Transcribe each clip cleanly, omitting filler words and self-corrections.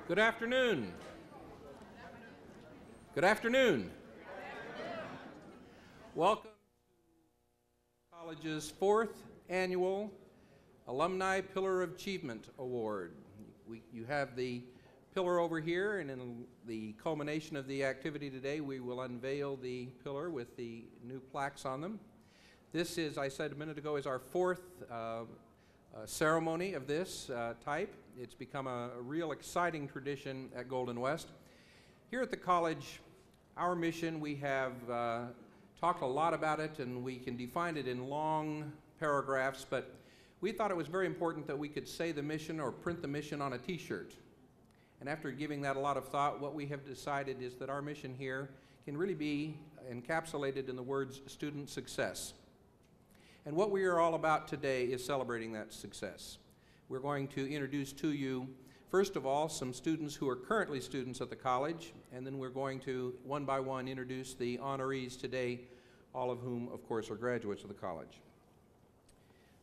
Good afternoon. Good afternoon. Welcome to college's 4th annual Alumni Pillar of Achievement Award. You have the pillar over here, and in the culmination of the activity today, we will unveil the pillar with the new plaques on them. This is, I said a minute ago, is our 4th ceremony of this type. It's become a real exciting tradition at Golden West. Here at the college, our mission, we have talked a lot about it, and we can define it in long paragraphs, but we thought it was very important that we could say the mission or print the mission on a t-shirt. And after giving that a lot of thought, what we have decided is that our mission here can really be encapsulated in the words student success. And what we are all about today is celebrating that success. We're going to introduce to you, first of all, some students who are currently students at the college, and then we're going to, one by one, introduce the honorees today, all of whom, of course, are graduates of the college.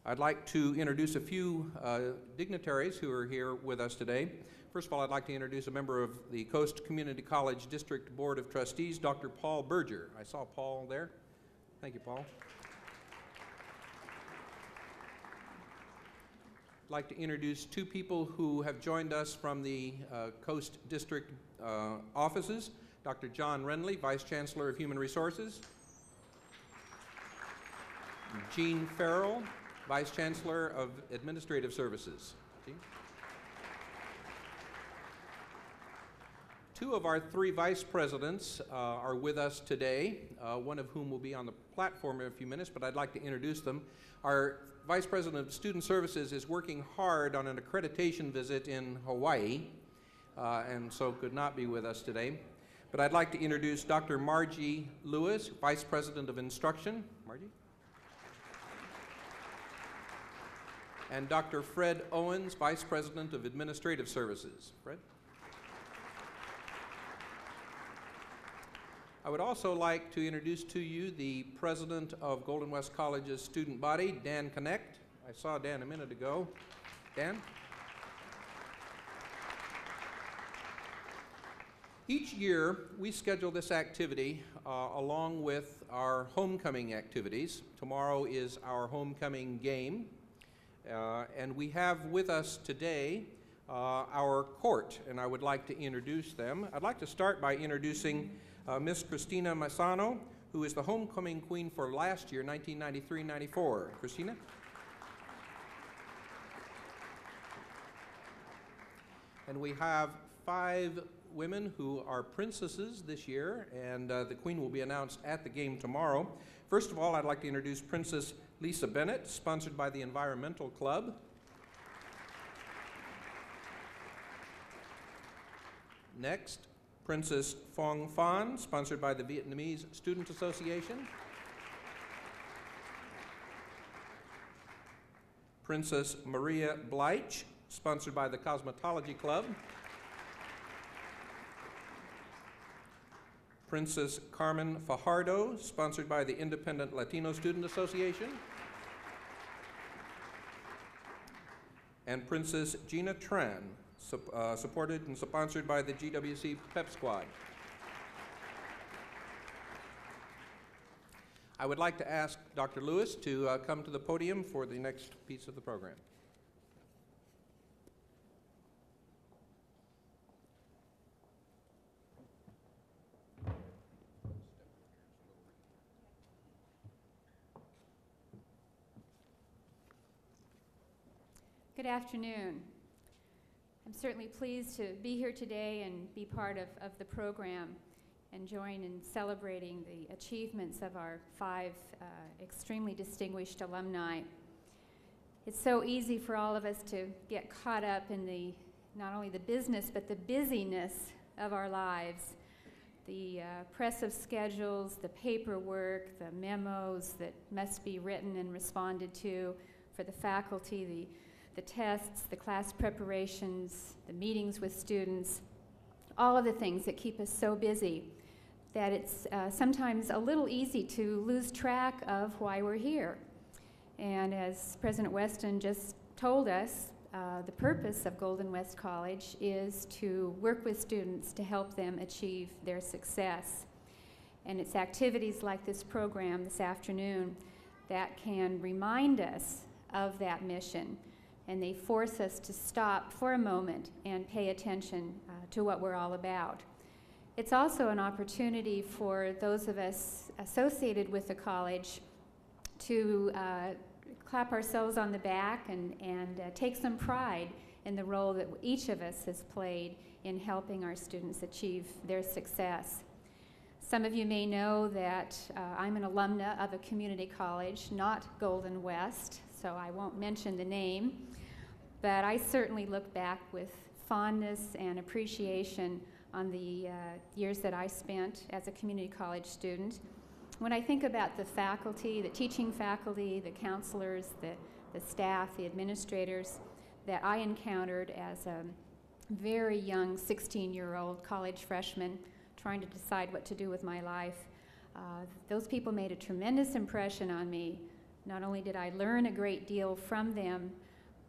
I'd like to introduce a few dignitaries who are here with us today. First of all, I'd like to introduce a member of the Coast Community College District Board of Trustees, Dr. Paul Berger. I saw Paul there. Thank you, Paul. I'd like to introduce two people who have joined us from the Coast District offices. Dr. John Renly, Vice Chancellor of Human Resources. Jean Farrell, Vice Chancellor of Administrative Services. Jean? Two of our 3 vice presidents are with us today, one of whom will be on the platform in a few minutes, but I'd like to introduce them. Our Vice President of Student Services is working hard on an accreditation visit in Hawaii, and so could not be with us today. But I'd like to introduce Dr. Margie Lewis, Vice President of Instruction. Margie? And Dr. Fred Owens, Vice President of Administrative Services. Fred? I would also like to introduce to you the president of Golden West College's student body, Dan Connect. I saw Dan a minute ago. Dan? Each year, we schedule this activity along with our homecoming activities. Tomorrow is our homecoming game. And we have with us today our court, and I would like to introduce them. I'd like to start by introducing Miss Christina Masano, who is the homecoming queen for last year, 1993-94. Christina? And we have 5 women who are princesses this year, and the queen will be announced at the game tomorrow. First of all, I'd like to introduce Princess Lisa Bennett, sponsored by the Environmental Club. Next, Princess Phong Phan, sponsored by the Vietnamese Student Association. Princess Maria Bleich, sponsored by the Cosmetology Club. Princess Carmen Fajardo, sponsored by the Independent Latino Student Association. And Princess Gina Tran, supported and sponsored by the GWC Pep Squad. I would like to ask Dr. Lewis to come to the podium for the next piece of the program. Good afternoon. I'm certainly pleased to be here today and be part of the program and join in celebrating the achievements of our 5 extremely distinguished alumni. It's so easy for all of us to get caught up in not only the business but the busyness of our lives. The press of schedules, the paperwork, the memos that must be written and responded to for the faculty, the tests, the class preparations, the meetings with students, all of the things that keep us so busy that it's sometimes a little easy to lose track of why we're here. And as President Weston just told us, The purpose of Golden West College is to work with students to help them achieve their success. And it's activities like this program this afternoon that can remind us of that mission, and they force us to stop for a moment and pay attention to what we're all about. It's also an opportunity for those of us associated with the college to clap ourselves on the back and take some pride in the role that each of us has played in helping our students achieve their success. Some of you may know that I'm an alumna of a community college, not Golden West, so I won't mention the name, but I certainly look back with fondness and appreciation on the years that I spent as a community college student. When I think about the faculty, the teaching faculty, the counselors, the staff, the administrators that I encountered as a very young 16-year-old college freshman trying to decide what to do with my life, those people made a tremendous impression on me. Not only did I learn a great deal from them,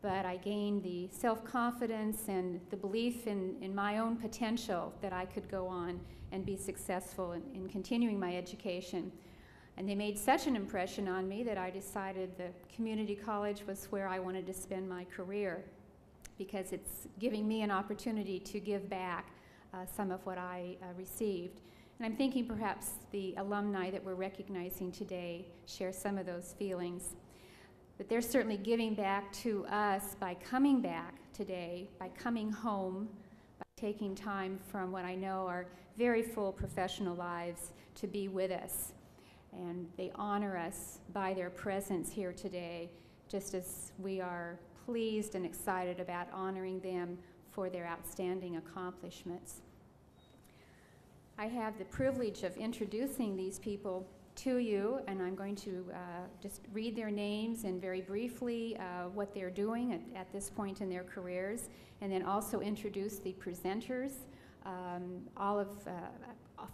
but I gained the self-confidence and the belief in my own potential that I could go on and be successful in continuing my education. And they made such an impression on me that I decided the community college was where I wanted to spend my career, because it's giving me an opportunity to give back some of what I received. And I'm thinking perhaps the alumni that we're recognizing today share some of those feelings. But they're certainly giving back to us by coming back today, by coming home, by taking time from what I know are very full professional lives to be with us. And they honor us by their presence here today, just as we are pleased and excited about honoring them for their outstanding accomplishments. I have the privilege of introducing these people to you, and I'm going to just read their names and very briefly what they're doing at this point in their careers, and then also introduce the presenters.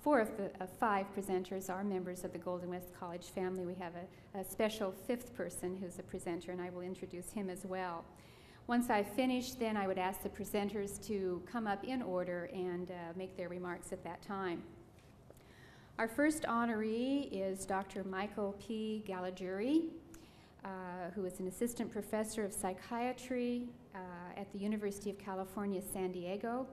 Four of the five presenters are members of the Golden West College family. We have a special fifth person who's a presenter, and I will introduce him as well. Once I finish, then I would ask the presenters to come up in order and make their remarks at that time. Our first honoree is Dr. Michael P. Galaguri, who is an assistant professor of psychiatry at the University of California, San Diego,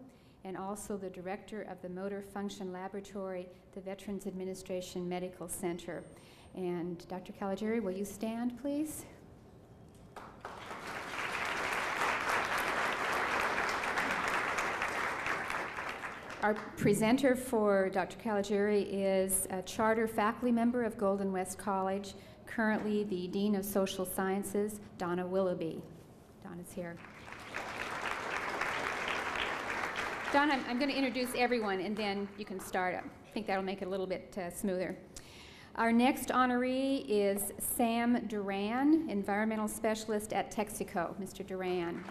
and also the director of the Motor Function Laboratory, the Veterans Administration Medical Center. And Dr. Galaguri, will you stand, please? Our presenter for Dr. Galaguri is a charter faculty member of Golden West College, currently the Dean of Social Sciences, Donna Willoughby. Donna's here. Donna, I'm going to introduce everyone, and then you can start up. I think that'll make it a little bit smoother. Our next honoree is Sam Duran, environmental specialist at Texaco. Mr. Duran.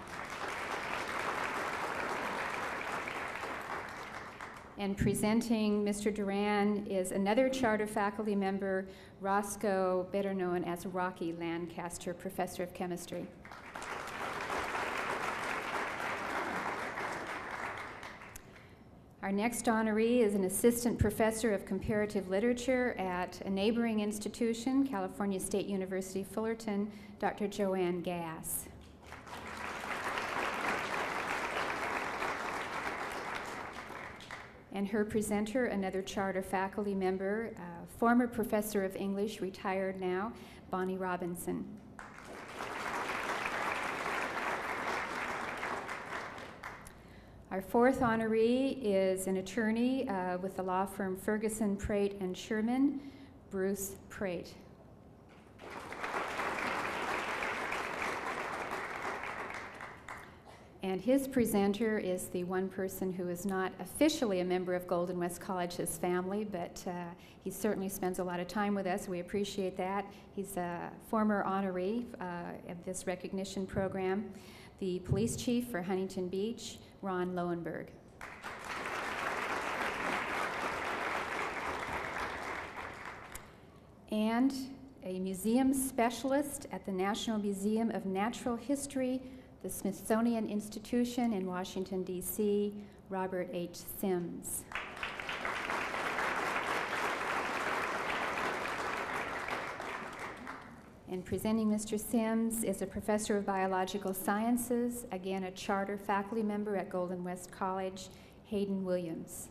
And presenting Mr. Duran is another charter faculty member, Roscoe, better known as Rocky Lancaster, professor of chemistry. Our next honoree is an assistant professor of comparative literature at a neighboring institution, California State University, Fullerton, Dr. Joanne Gass. And her presenter, another charter faculty member, former professor of English, retired now, Bonnie Robinson. Our fourth honoree is an attorney with the law firm Ferguson, Prate, and Sherman, Bruce Prate. And his presenter is the one person who is not officially a member of Golden West College's family, but he certainly spends a lot of time with us. We appreciate that. He's a former honoree of this recognition program, the police chief for Huntington Beach, Ron Lowenberg. And a museum specialist at the National Museum of Natural History, the Smithsonian Institution in Washington, D.C., Robert H. Sims. And presenting Mr. Sims is a professor of biological sciences, again a charter faculty member at Golden West College, Hayden Williams.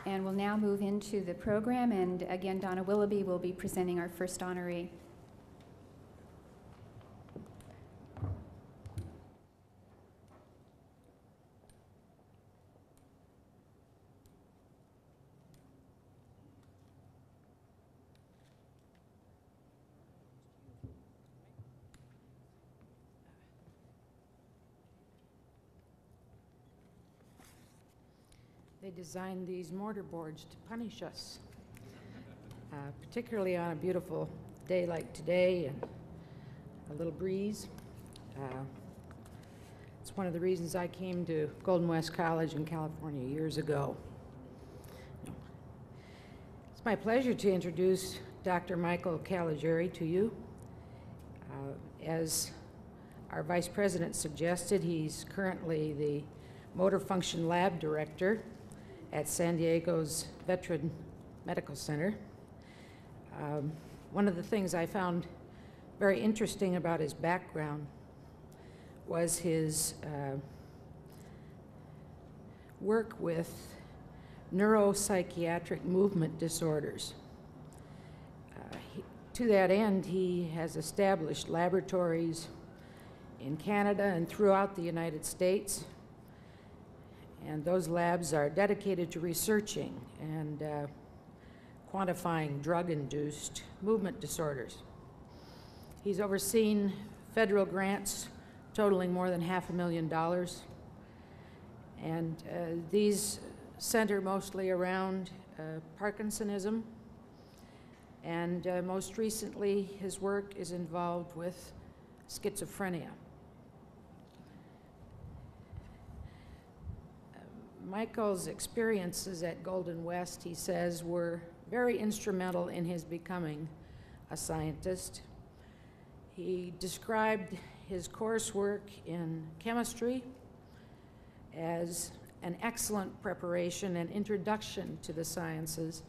And we'll now move into the program, and again, Donna Willoughby will be presenting our first honoree. They designed these mortar boards to punish us, particularly on a beautiful day like today and a little breeze. It's one of the reasons I came to Golden West College in California years ago. It's my pleasure to introduce Dr. Michael Caligiuri to you. As our Vice President suggested, he's currently the Motor Function Lab Director at San Diego's Veteran Medical Center. One of the things I found very interesting about his background was his work with neuropsychiatric movement disorders. To that end, he has established laboratories in Canada and throughout the United States. And those labs are dedicated to researching and quantifying drug-induced movement disorders. He's overseen federal grants totaling more than $500,000. And these center mostly around Parkinsonism. And most recently, his work is involved with schizophrenia. Michael's experiences at Golden West, he says, were very instrumental in his becoming a scientist. He described his coursework in chemistry as an excellent preparation and introduction to the sciences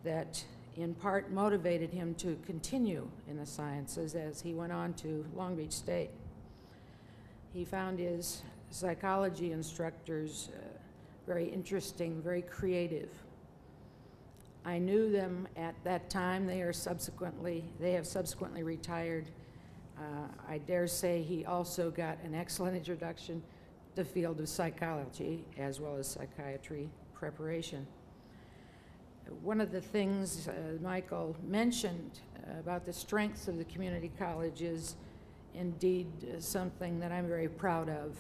that in part motivated him to continue in the sciences as he went on to Long Beach State. He found his psychology instructors very interesting, very creative. I knew them at that time. They have subsequently retired. I dare say he also got an excellent introduction to the field of psychology as well as psychiatry preparation. One of the things Michael mentioned about the strengths of the community college is indeed something that I'm very proud of.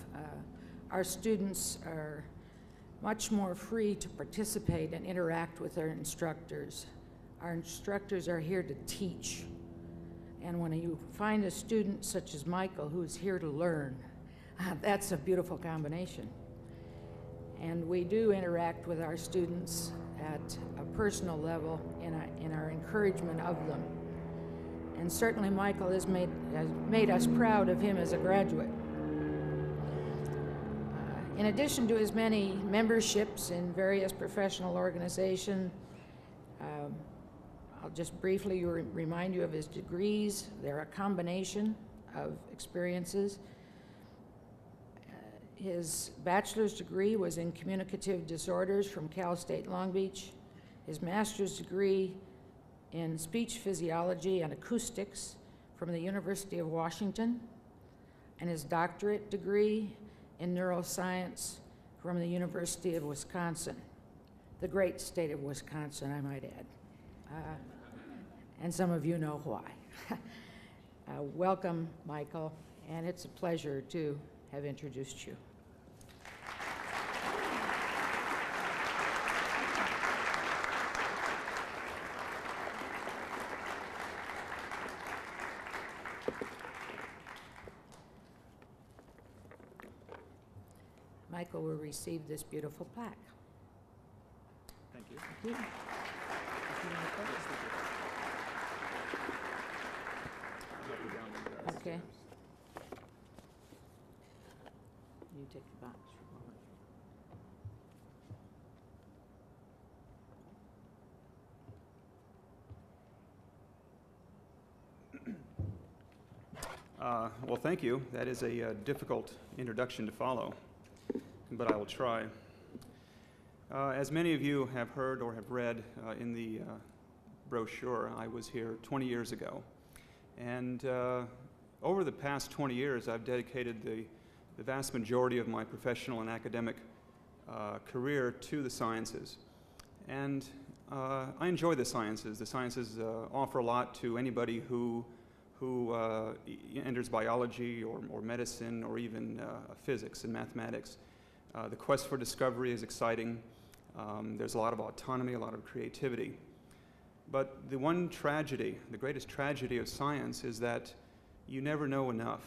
Our students are much more free to participate and interact with their instructors. Our instructors are here to teach. And when you find a student such as Michael who's here to learn, that's a beautiful combination. And we do interact with our students at a personal level in our encouragement of them. And certainly Michael has made us proud of him as a graduate. In addition to his many memberships in various professional organizations, I'll just briefly remind you of his degrees. They're a combination of experiences. His bachelor's degree was in communicative disorders from Cal State Long Beach. His master's degree in speech physiology and acoustics from the University of Washington, and his doctorate degree in neuroscience from the University of Wisconsin, the great state of Wisconsin, I might add. And some of you know why. Welcome, Michael, and it's a pleasure to have introduced you. Michael will receive this beautiful plaque. Thank you. Thank you. Okay. You take the box for a moment. Well, thank you. That is a difficult introduction to follow, but I will try. As many of you have heard or have read in the brochure, I was here 20 years ago. And over the past 20 years, I've dedicated the vast majority of my professional and academic career to the sciences. And I enjoy the sciences. The sciences offer a lot to anybody who enters biology or medicine or even physics and mathematics. The quest for discovery is exciting. There's a lot of autonomy, a lot of creativity. But the one tragedy, the greatest tragedy of science is that you never know enough.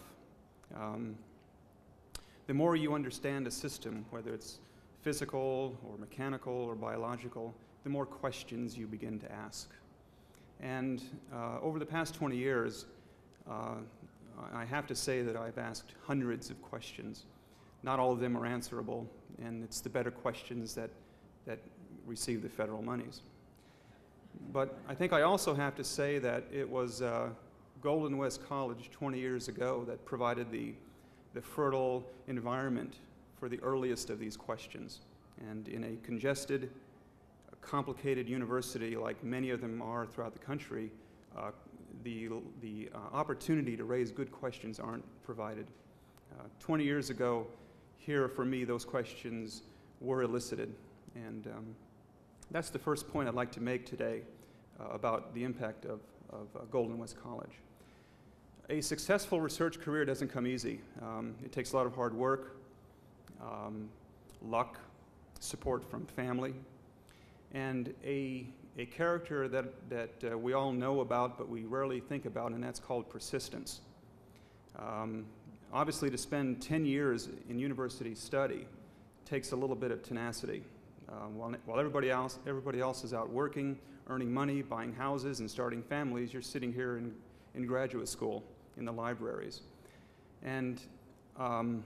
The more you understand a system, whether it's physical or mechanical or biological, the more questions you begin to ask. And over the past 20 years, I have to say that I've asked hundreds of questions. Not all of them are answerable, and it's the better questions that receive the federal monies. But I think I also have to say that it was Golden West College 20 years ago that provided the fertile environment for the earliest of these questions. And in a congested, complicated university like many of them are throughout the country, the opportunity to raise good questions aren't provided. 20 years ago, here for me, those questions were elicited. And that's the first point I'd like to make today about the impact of Golden West College. A successful research career doesn't come easy. It takes a lot of hard work, luck, support from family, and a character that we all know about but we rarely think about, and that's called persistence. Obviously, to spend 10 years in university study takes a little bit of tenacity. While everybody else is out working, earning money, buying houses, and starting families, you're sitting here in graduate school in the libraries. And the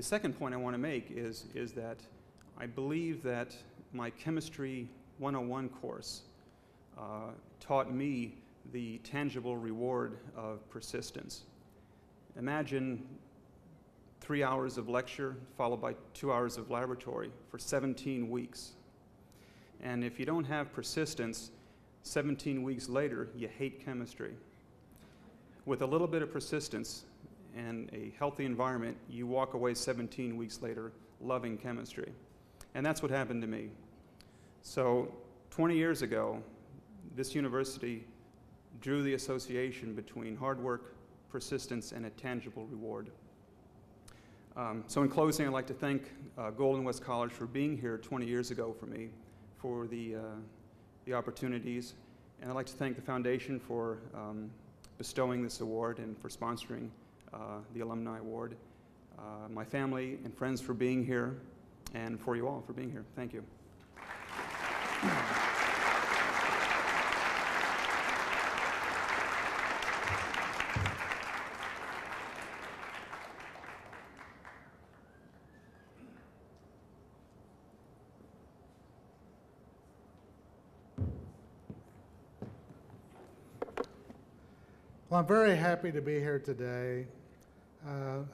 second point I want to make is that I believe that my Chemistry 101 course taught me the tangible reward of persistence. Imagine 3 hours of lecture followed by 2 hours of laboratory for 17 weeks. And if you don't have persistence, 17 weeks later, you hate chemistry. With a little bit of persistence and a healthy environment, you walk away 17 weeks later loving chemistry. And that's what happened to me. So 20 years ago, this university drew the association between hard work, persistence, and a tangible reward. So in closing, I'd like to thank Golden West College for being here 20 years ago for me, for the opportunities. And I'd like to thank the foundation for bestowing this award and for sponsoring the Alumni Award. My family and friends for being here, and for you all for being here. Thank you. Well, I'm very happy to be here today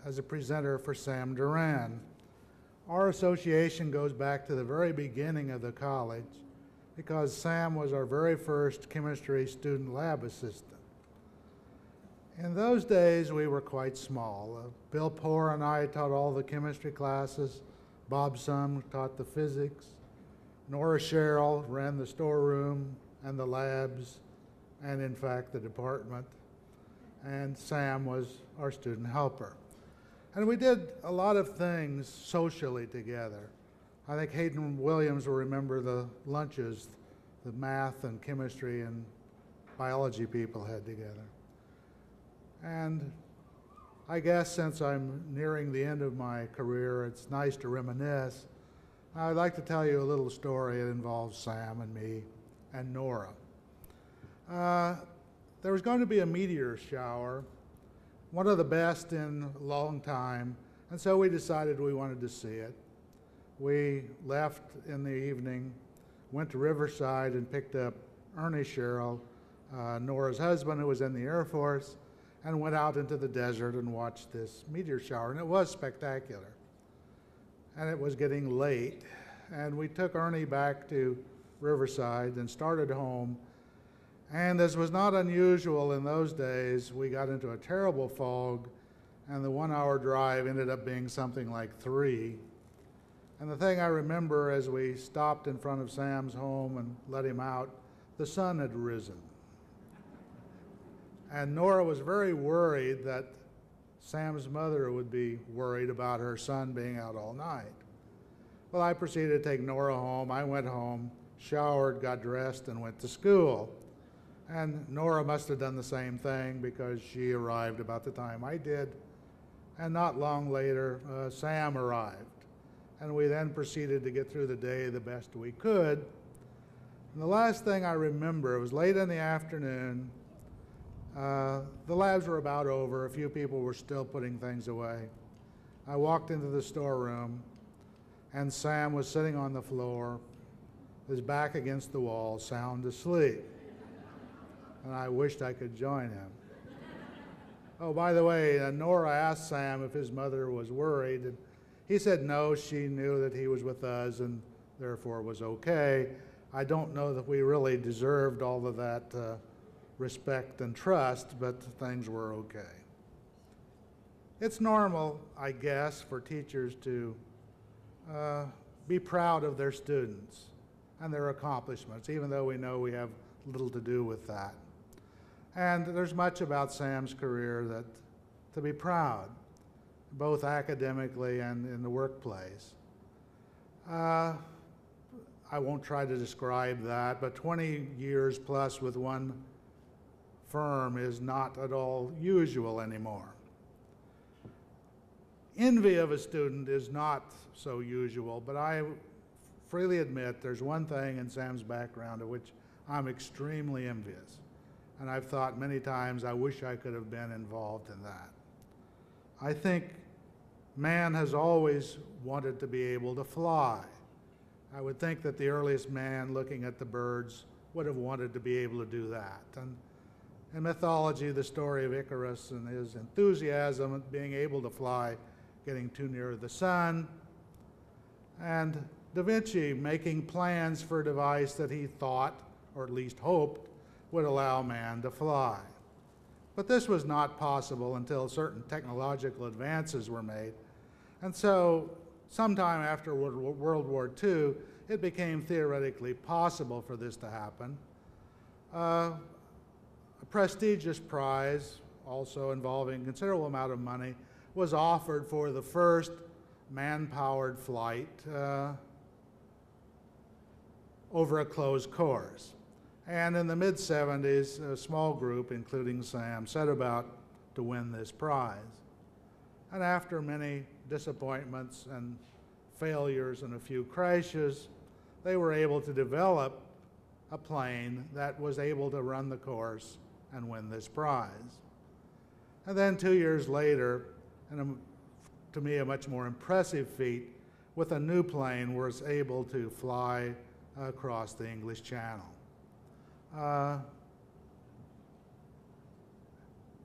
as a presenter for Sam Duran. Our association goes back to the very beginning of the college because Sam was our very first chemistry student lab assistant. In those days, we were quite small. Bill Poore and I taught all the chemistry classes. Bob Sum taught the physics. Nora Sherrill ran the storeroom and the labs and, in fact, the department. And Sam was our student helper. And we did a lot of things socially together. I think Hayden Williams will remember the lunches the math and chemistry and biology people had together. And I guess since I'm nearing the end of my career, it's nice to reminisce. I'd like to tell you a little story that involves Sam and me and Nora. there was going to be a meteor shower, one of the best in a long time, and so we decided we wanted to see it. We left in the evening, went to Riverside and picked up Ernie Sherrill, Nora's husband, who was in the Air Force, and went out into the desert and watched this meteor shower, and it was spectacular. And it was getting late, and we took Ernie back to Riverside and started home. And as was not unusual in those days, we got into a terrible fog, and the 1 hour drive ended up being something like 3. And the thing I remember as we stopped in front of Sam's home and let him out, the sun had risen. And Nora was very worried that Sam's mother would be worried about her son being out all night. Well, I proceeded to take Nora home. I went home, showered, got dressed, and went to school. And Nora must have done the same thing because she arrived about the time I did. And not long later, Sam arrived. And we then proceeded to get through the day the best we could. And the last thing I remember, it was late in the afternoon. The labs were about over. A few people were still putting things away. I walked into the storeroom, and Sam was sitting on the floor, his back against the wall, sound asleep. And I wished I could join him. Oh, by the way, Nora asked Sam if his mother was worried, and he said no, she knew that he was with us and therefore was okay. I don't know that we really deserved all of that respect and trust, but things were okay. It's normal, I guess, for teachers to be proud of their students and their accomplishments, even though we know we have little to do with that. And there's much about Sam's career that to be proud, both academically and in the workplace. I won't try to describe that, but 20 years plus with one firm is not at all usual anymore. Envy of a student is not so usual, but I freely admit there's one thing in Sam's background of which I'm extremely envious. And I've thought many times I wish I could have been involved in that. I think man has always wanted to be able to fly. I would think that the earliest man looking at the birds would have wanted to be able to do that. And in mythology, the story of Icarus and his enthusiasm at being able to fly, getting too near the sun, and Da Vinci making plans for a device that he thought, or at least hoped, would allow man to fly. But this was not possible until certain technological advances were made. And so, sometime after World War II, it became theoretically possible for this to happen. A prestigious prize, also involving a considerable amount of money, was offered for the first man-powered flight over a closed course. And in the mid-70s, a small group, including Sam, set about to win this prize. And after many disappointments and failures and a few crashes, they were able to develop a plane that was able to run the course and win this prize. And then 2 years later, and to me a much more impressive feat, with a new plane was able to fly across the English Channel.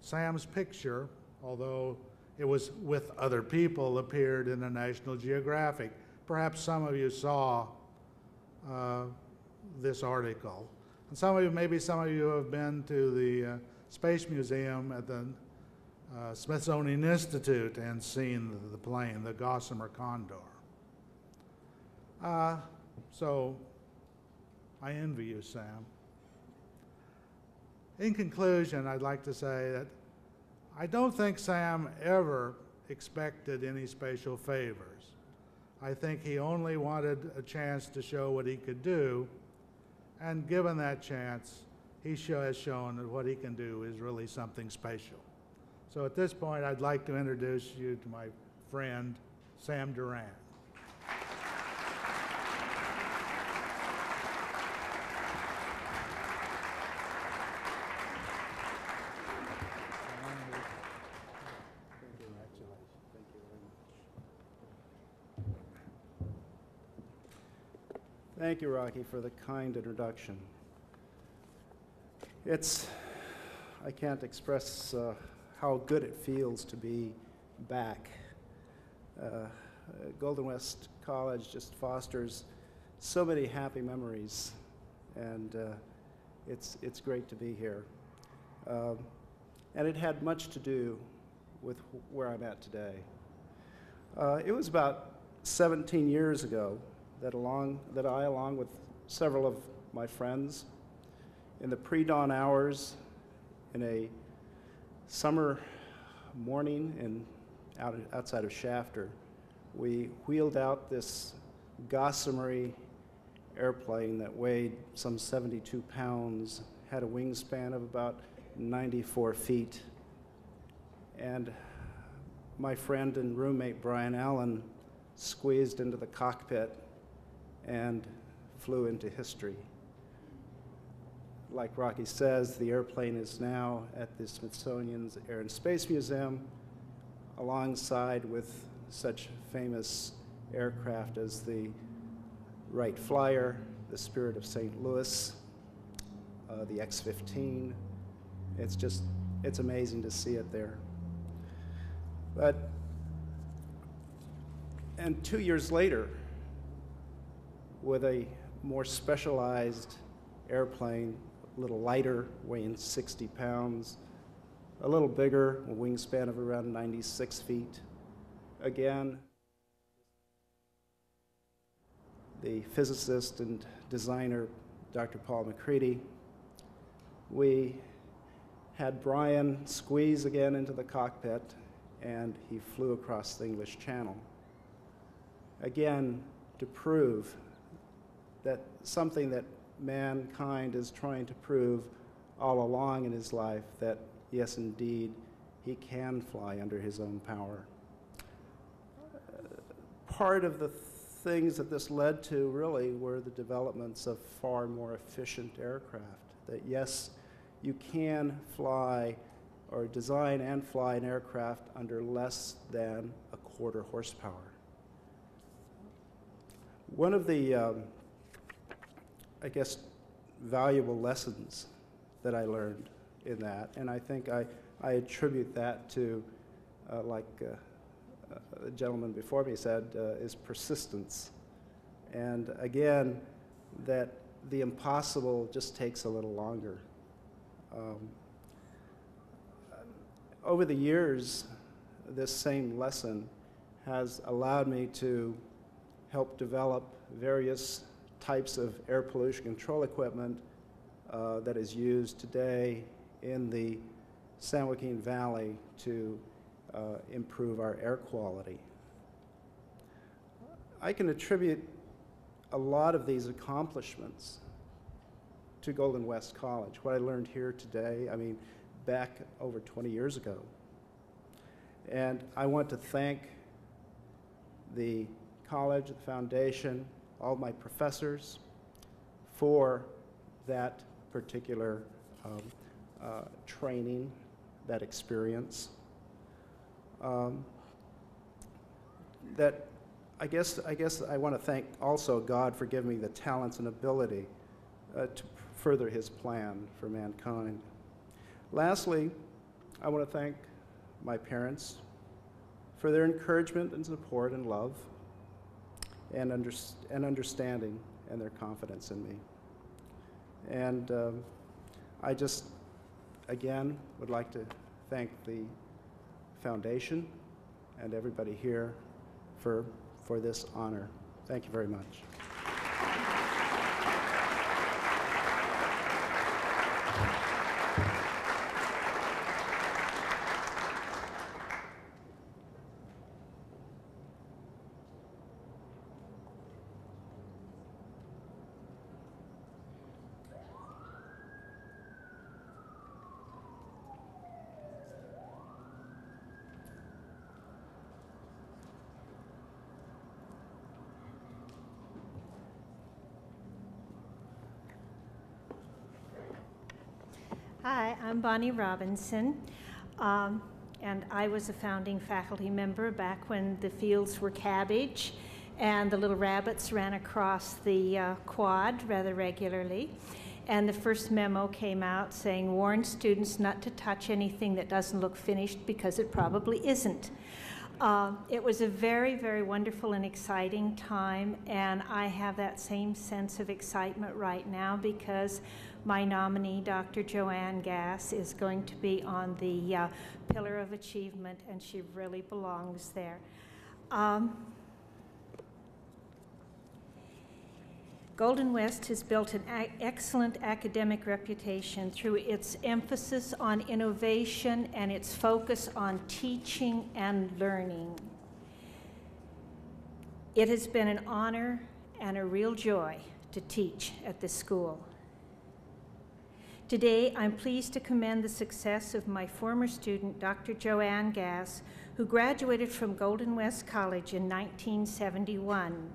Sam's picture, although it was with other people, appeared in the National Geographic. Perhaps some of you saw this article. And maybe some of you have been to the Space Museum at the Smithsonian Institute and seen the plane, the Gossamer Condor. So I envy you, Sam. In conclusion, I'd like to say that I don't think Sam ever expected any special favors. I think he only wanted a chance to show what he could do, and given that chance, he has shown that what he can do is really something special. So at this point, I'd like to introduce you to my friend, Sam Duran. Thank you, Rocky, for the kind introduction. I can't express how good it feels to be back. Golden West College just fosters so many happy memories, and it's great to be here. And it had much to do with where I'm at today. It was about 17 years ago that I, along with several of my friends, in the pre-dawn hours, in a summer morning outside of Shafter, we wheeled out this Gossamer airplane that weighed some 72 pounds, had a wingspan of about 94 feet. And my friend and roommate Brian Allen squeezed into the cockpit and flew into history. Like Rocky says, the airplane is now at the Smithsonian's Air and Space Museum, alongside with such famous aircraft as the Wright Flyer, the Spirit of St. Louis, the X-15. It's amazing to see it there. And 2 years later, with a more specialized airplane, a little lighter, weighing 60 pounds, a little bigger, a wingspan of around 96 feet. Again, the physicist and designer, Dr. Paul MacCready, we had Brian squeeze again into the cockpit, and he flew across the English Channel. Again, to prove that something that mankind is trying to prove all along in his life, that yes, indeed, he can fly under his own power. Part of the things that this led to really were the developments of far more efficient aircraft. That yes, you can fly or design and fly an aircraft under less than a quarter horsepower. One of the, I guess, valuable lessons that I learned in that, and I think I attribute that to, like the gentleman before me said, is persistence. And again, that the impossible just takes a little longer. Over the years, this same lesson has allowed me to help develop various types of air pollution control equipment that is used today in the San Joaquin Valley to improve our air quality. I can attribute a lot of these accomplishments to Golden West College. What I learned here today, I mean, back over 20 years ago. And I want to thank the college, the foundation, all my professors for that particular training, that experience. That I guess I want to thank also God for giving me the talents and ability to further his plan for mankind. Lastly, I want to thank my parents for their encouragement and support and love and understanding and their confidence in me. And I just, again, would like to thank the foundation and everybody here for this honor. Thank you very much. Hi, I'm Bonnie Robinson, and I was a founding faculty member back when the fields were cabbage, and the little rabbits ran across the quad rather regularly. And the first memo came out saying, warn students not to touch anything that doesn't look finished because it probably isn't. It was a very, very wonderful and exciting time, and I have that same sense of excitement right now because my nominee, Dr. Joanne Gass, is going to be on the Pillar of Achievement, and she really belongs there. Golden West has built an excellent academic reputation through its emphasis on innovation and its focus on teaching and learning. It has been an honor and a real joy to teach at this school. Today, I'm pleased to commend the success of my former student, Dr. Joanne Gass, who graduated from Golden West College in 1971.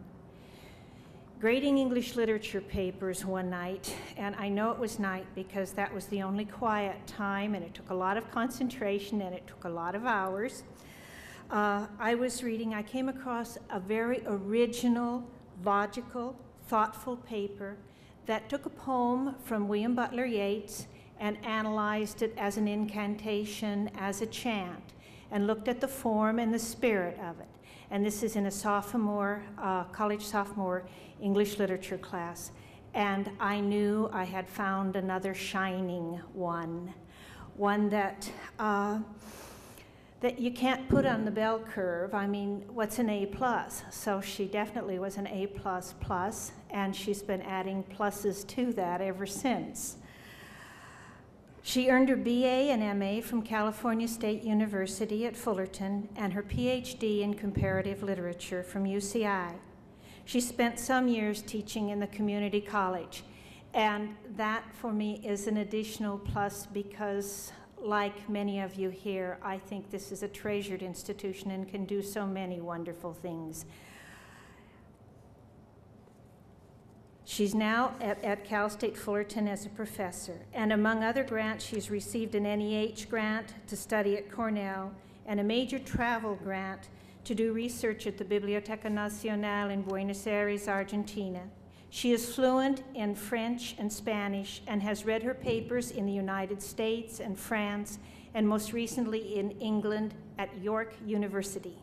Grading English literature papers one night, and I know it was night because that was the only quiet time, and it took a lot of concentration and it took a lot of hours. I came across a very original, logical, thoughtful paper that took a poem from William Butler Yeats and analyzed it as an incantation, as a chant, and looked at the form and the spirit of it. And this is in a college sophomore English literature class. And I knew I had found another shining one that that you can't put on the bell curve. I mean, what's an A+? So she definitely was an A++, and she's been adding pluses to that ever since. She earned her BA and MA from California State University at Fullerton and her PhD in comparative literature from UCI. She spent some years teaching in the community college, and that for me is an additional plus because, like many of you here, I think this is a treasured institution and can do so many wonderful things. She's now at Cal State Fullerton as a professor, and among other grants, she's received an NEH grant to study at Cornell and a major travel grant to do research at the Biblioteca Nacional in Buenos Aires, Argentina. She is fluent in French and Spanish and has read her papers in the United States and France, and most recently in England at York University.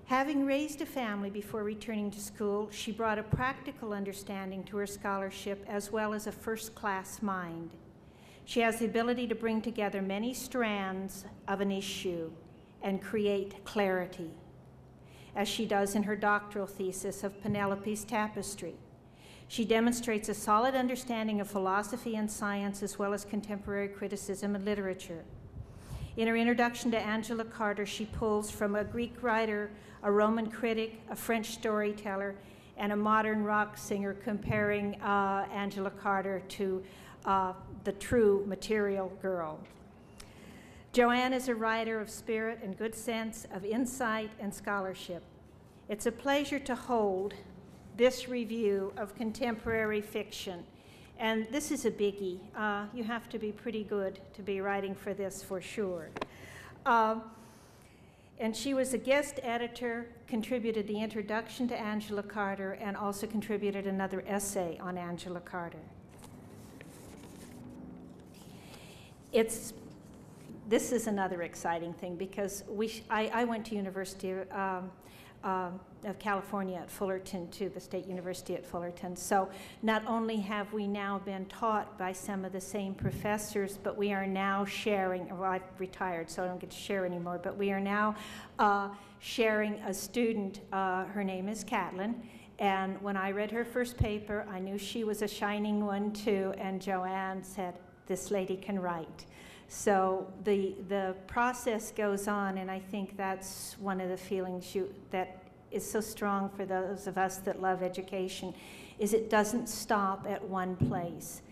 Having raised a family before returning to school, she brought a practical understanding to her scholarship as well as a first-class mind. She has the ability to bring together many strands of an issue and create clarity, as she does in her doctoral thesis of Penelope's Tapestry. She demonstrates a solid understanding of philosophy and science as well as contemporary criticism and literature. In her introduction to Angela Carter, she pulls from a Greek writer, a Roman critic, a French storyteller, and a modern rock singer, comparing Angela Carter to the true material girl. Joanne is a writer of spirit and good sense, of insight and scholarship. It's a pleasure to hold this review of contemporary fiction. And this is a biggie. You have to be pretty good to be writing for this, for sure. And she was a guest editor, contributed the introduction to Angela Carter, and also contributed another essay on Angela Carter. This is another exciting thing because I went to University of California at Fullerton, to the State University at Fullerton. So not only have we now been taught by some of the same professors, but we are now sharing, well, I've retired, so I don't get to share anymore, but we are now sharing a student. Her name is Catlin, and when I read her first paper, I knew she was a shining one too, and Joanne said, this lady can write. So the process goes on, and I think that's one of the feelings that is so strong for those of us that love education, is it doesn't stop at one place.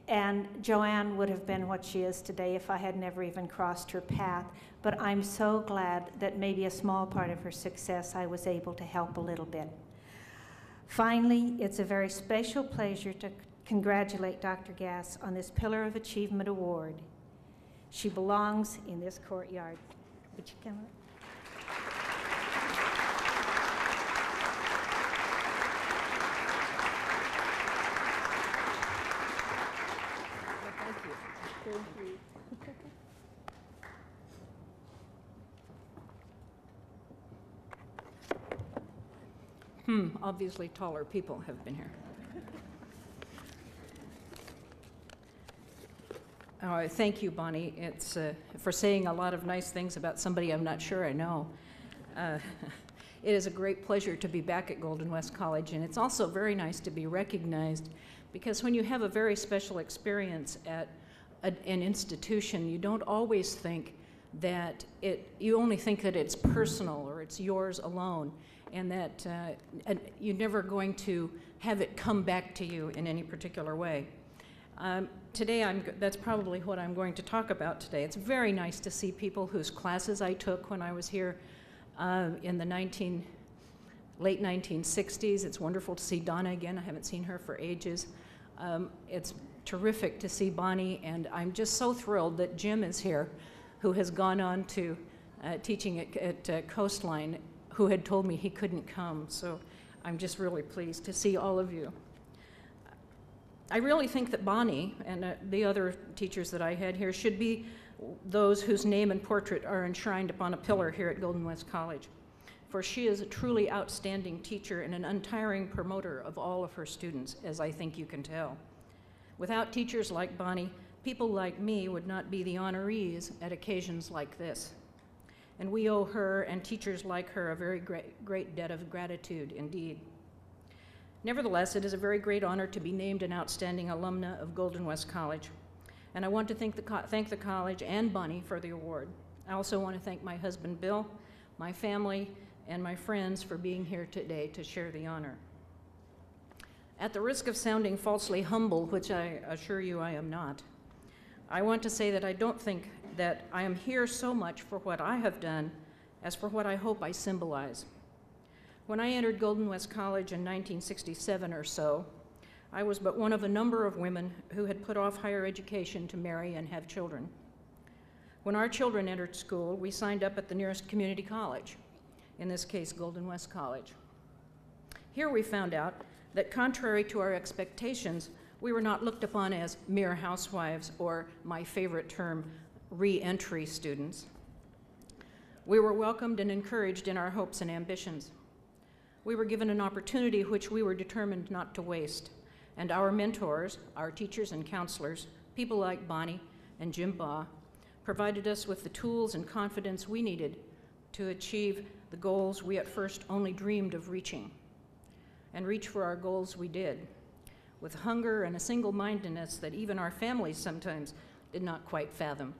And Joanne would have been what she is today if I had never even crossed her path, but I'm so glad that maybe a small part of her success I was able to help a little bit. Finally, it's a very special pleasure to congratulate Dr. Gass on this Pillar of Achievement Award. She belongs in this courtyard. Would you come up? Obviously taller people have been here. Thank you, Bonnie. It's for saying a lot of nice things about somebody I'm not sure I know. It is a great pleasure to be back at Golden West College, and it's also very nice to be recognized, because when you have a very special experience at an institution, you don't always think that you only think that it's personal or it's yours alone, and that you're never going to have it come back to you in any particular way. Today, that's probably what I'm going to talk about today. It's very nice to see people whose classes I took when I was here in the late 1960s. It's wonderful to see Donna again. I haven't seen her for ages. It's terrific to see Bonnie, and I'm just so thrilled that Jim is here, who has gone on to teaching at Coastline, who had told me he couldn't come. So I'm just really pleased to see all of you. I really think that Bonnie and the other teachers that I had here should be those whose name and portrait are enshrined upon a pillar here at Golden West College, for she is a truly outstanding teacher and an untiring promoter of all of her students, as I think you can tell. Without teachers like Bonnie, people like me would not be the honorees at occasions like this. And we owe her and teachers like her a very great debt of gratitude indeed. Nevertheless, it is a very great honor to be named an outstanding alumna of Golden West College. And I want to thank the college and Bonnie for the award. I also want to thank my husband, Bill, my family, and my friends for being here today to share the honor. At the risk of sounding falsely humble, which I assure you I am not, I want to say that I don't think that I am here so much for what I have done as for what I hope I symbolize. When I entered Golden West College in 1967 or so, I was but one of a number of women who had put off higher education to marry and have children. When our children entered school, we signed up at the nearest community college, in this case, Golden West College. Here we found out that contrary to our expectations, we were not looked upon as mere housewives or, my favorite term, re-entry students. We were welcomed and encouraged in our hopes and ambitions. We were given an opportunity which we were determined not to waste, and our mentors, our teachers and counselors, people like Bonnie and Jim Baugh, provided us with the tools and confidence we needed to achieve the goals we at first only dreamed of reaching. And reach for our goals we did, with hunger and a single-mindedness that even our families sometimes did not quite fathom.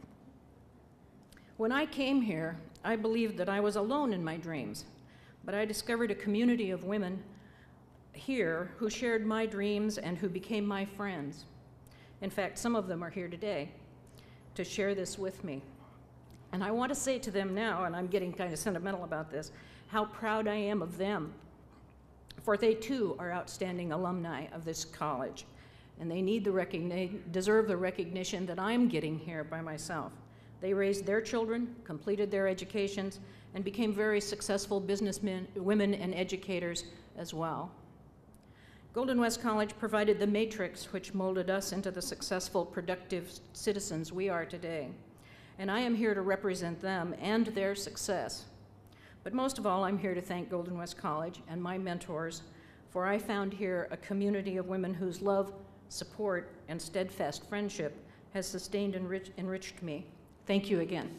When I came here, I believed that I was alone in my dreams, but I discovered a community of women here who shared my dreams and who became my friends. In fact, some of them are here today to share this with me. And I want to say to them now, and I'm getting kind of sentimental about this, how proud I am of them, for they too are outstanding alumni of this college, and they deserve the recognition that I'm getting here by myself. They raised their children, completed their educations, and became very successful businessmen, women, and educators as well. Golden West College provided the matrix which molded us into the successful, productive citizens we are today. And I am here to represent them and their success. But most of all, I'm here to thank Golden West College and my mentors, for I found here a community of women whose love, support, and steadfast friendship has sustained and enriched me. Thank you again.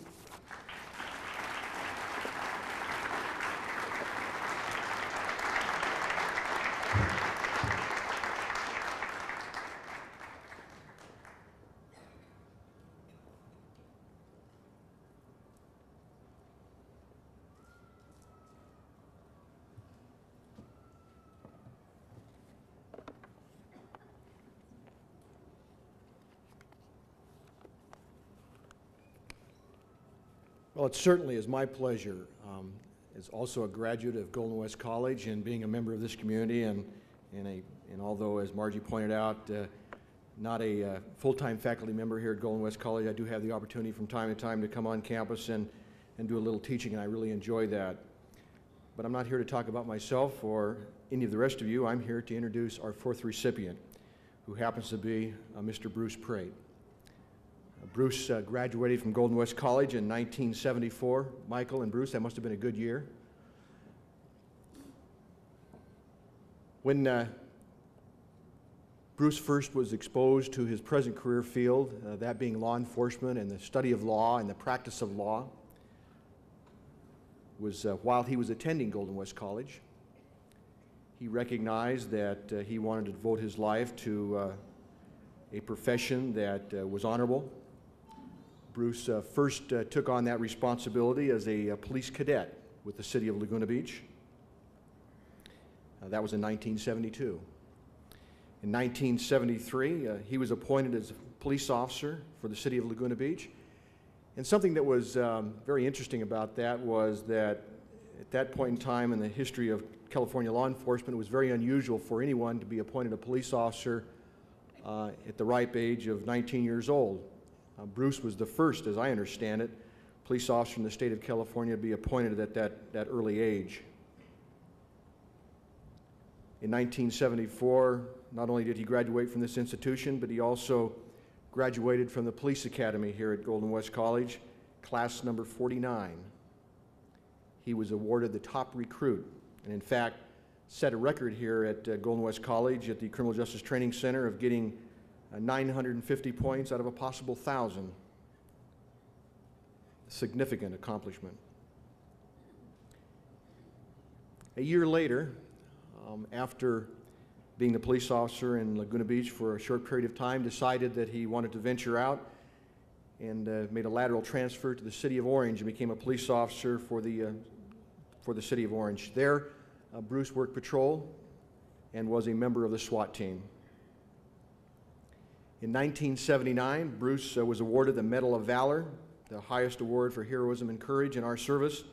Well, it certainly is my pleasure, as also a graduate of Golden West College and being a member of this community, and although, as Margie pointed out, not a full-time faculty member here at Golden West College, I do have the opportunity from time to time to come on campus and do a little teaching, and I really enjoy that. But I'm not here to talk about myself or any of the rest of you. I'm here to introduce our fourth recipient, who happens to be Mr. Bruce Prate. Bruce graduated from Golden West College in 1974. Michael and Bruce, that must have been a good year. When Bruce first was exposed to his present career field, that being law enforcement and the study of law and the practice of law, was while he was attending Golden West College. He recognized that he wanted to devote his life to a profession that was honorable. Bruce first took on that responsibility as a police cadet with the city of Laguna Beach. That was in 1972. In 1973, he was appointed as a police officer for the city of Laguna Beach. And something that was very interesting about that was that at that point in time in the history of California law enforcement, it was very unusual for anyone to be appointed a police officer at the ripe age of 19 years old. Bruce was the first, as I understand it, police officer in the state of California to be appointed at that early age. In 1974, not only did he graduate from this institution, but he also graduated from the police academy here at Golden West College, class number 49. He was awarded the top recruit, and in fact, set a record here at Golden West College at the Criminal Justice Training Center of getting 950 points out of a possible 1,000. A significant accomplishment. A year later, after being the police officer in Laguna Beach for a short period of time, decided that he wanted to venture out and made a lateral transfer to the city of Orange and became a police officer for the city of Orange. There, Bruce worked patrol and was a member of the SWAT team. In 1979, Bruce was awarded the Medal of Valor, the highest award for heroism and courage in our service,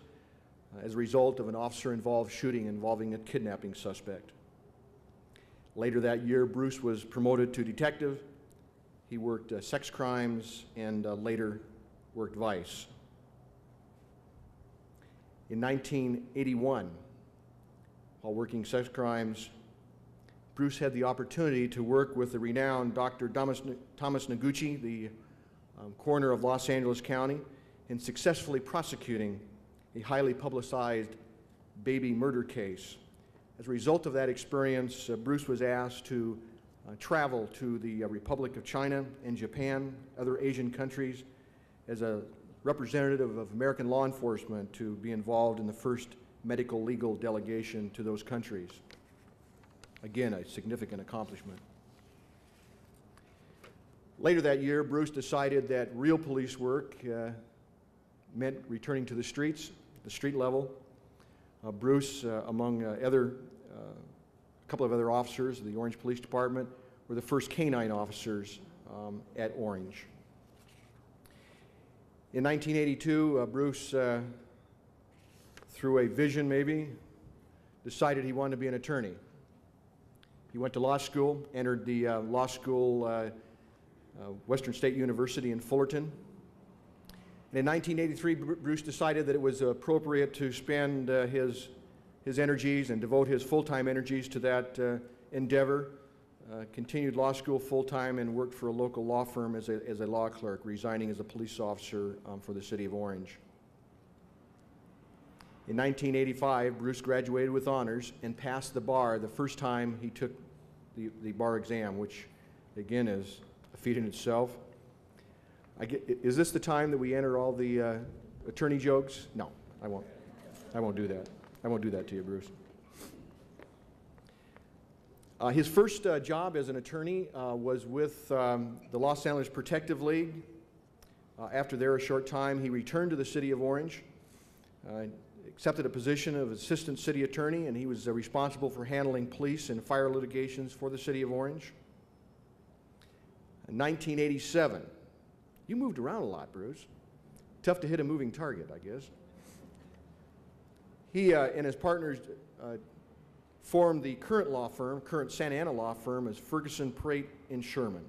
as a result of an officer-involved shooting involving a kidnapping suspect. Later that year, Bruce was promoted to detective. He worked sex crimes and later worked vice. In 1981, while working sex crimes, Bruce had the opportunity to work with the renowned Dr. Thomas Noguchi, the coroner of Los Angeles County, in successfully prosecuting a highly publicized baby murder case. As a result of that experience, Bruce was asked to travel to the Republic of China and Japan, other Asian countries, as a representative of American law enforcement to be involved in the first medical legal delegation to those countries. Again, a significant accomplishment. Later that year, Bruce decided that real police work meant returning to the streets, the street level. Bruce, among a couple of other officers of the Orange Police Department, were the first canine officers at Orange. In 1982, Bruce, through a vision maybe, decided he wanted to be an attorney. He went to law school, entered the law school, Western State University in Fullerton. And in 1983, Bruce decided that it was appropriate to spend his energies and devote his full-time energies to that endeavor. Continued law school full-time and worked for a local law firm as a law clerk, resigning as a police officer for the city of Orange. In 1985, Bruce graduated with honors and passed the bar the first time he took the bar exam, which again is a feat in itself. Is this the time that we enter all the attorney jokes? No, I won't. I won't do that. I won't do that to you, Bruce. His first job as an attorney was with the Los Angeles Protective League. After there a short time, he returned to the city of Orange, accepted a position of assistant city attorney, and he was responsible for handling police and fire litigations for the city of Orange. In 1987, you moved around a lot, Bruce. Tough to hit a moving target, I guess. He and his partners formed the current Santa Ana law firm as Ferguson, Prate, and Sherman.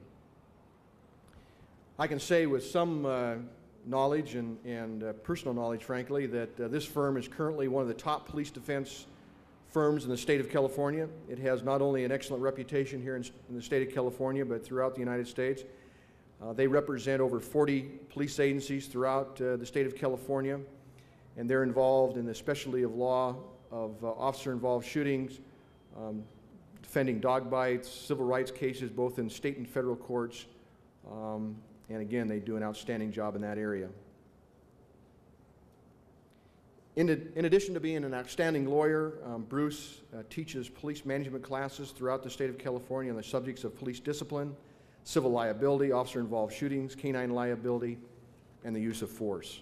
I can say with some knowledge and personal knowledge, frankly, that this firm is currently one of the top police defense firms in the state of California. It has not only an excellent reputation here in the state of California, but throughout the United States. They represent over 40 police agencies throughout the state of California, and they're involved in the specialty of law of officer-involved shootings, defending dog bites, civil rights cases, both in state and federal courts. And again, they do an outstanding job in that area. In addition to being an outstanding lawyer, Bruce teaches police management classes throughout the state of California on the subjects of police discipline, civil liability, officer-involved shootings, canine liability, and the use of force.